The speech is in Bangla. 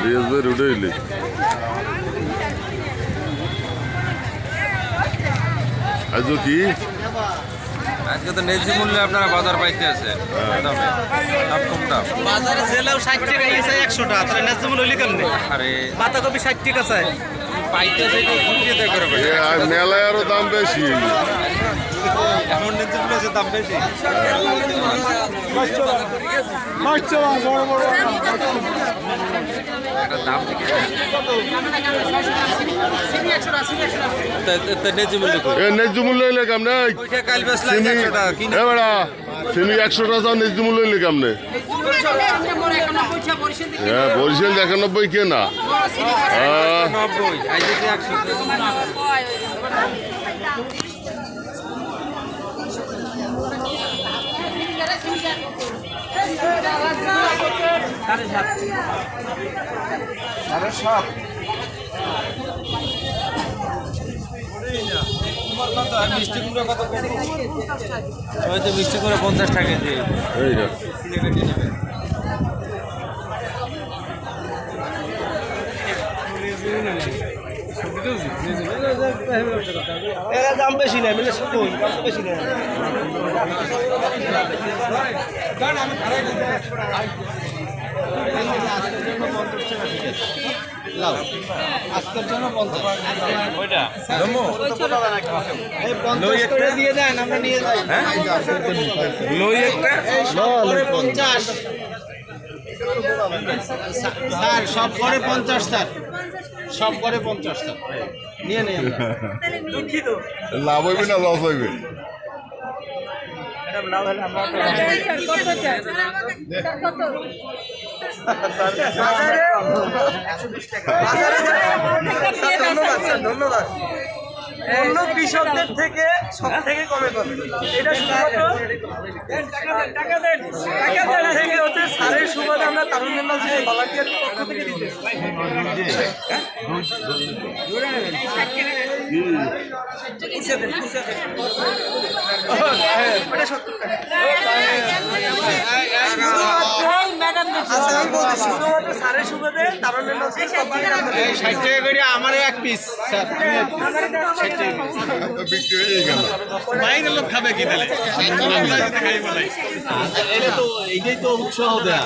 রিয়াজ ভাই রুটে এলি আজও কি আজকে তো ন্যায্য মূল্যে আপনারা বাজার পাইতে আছে সব কম দাম বাজারে জেলাও 60 টাকা গেছে 100 টাকা তাহলে ন্যায্য মূল্য হইলে কেমনে আরে পাতাকপি 60 টাকা চাই পাইতে আছে তো খুঁটিয়ে করে আর মেলায় আরো দাম বেশি এখন ন্যায্য মূল্য আছে দাম বেশি একটা দাম থেকে ন্যায্য মূল্য এ ন্যায্য মূল্য হইলে কেমনে ওইটা কাল বেচলাম 100 টাকা কিনে এ বেড়া চিনি 100 টাকা চাও ন্যায্য মূল্য হইলে কেমনে হ্যাঁ বরিশাল 91 কে না 90 আইতে 100 মিষ্টি কুমড়া কত ওই তো মিষ্টি কুমড়া 50 টাকা কেজি এইটা এর দাম বেশি না মিলে কই দাম বেশি না লাও আজকের জন্য 50 ওইটা এই 50 করে দিয়ে দেন আমরা নিয়ে যাই লই একটা করে 50 স্যার সব করে 50 স্যার সব করে 50 স্যার নিয়ে নেই আমরা দুঃখিত লাভ হইবে না লস হইবে ম্যাডাম লাভ হলে আমরা ধন্যবাদ অন্য কৃষকদের থেকে সব থেকে কমে পাবে এটা শুধুমাত্র টাকা দেন থেকে হচ্ছে সারের সুবাদে আমরা তারুণ্য ভলান্টিয়ার পক্ষ থেকে দিতেছি শুধুমাত্র সারের সুবাদে তারুণ্য 60 টাকা করে আমার এক পিস স্যার বিক্রি হয়ে গেল বাইরের লোক খাবে কি তাহলে এটা তো এইটাই তো উৎসাহ দেয়া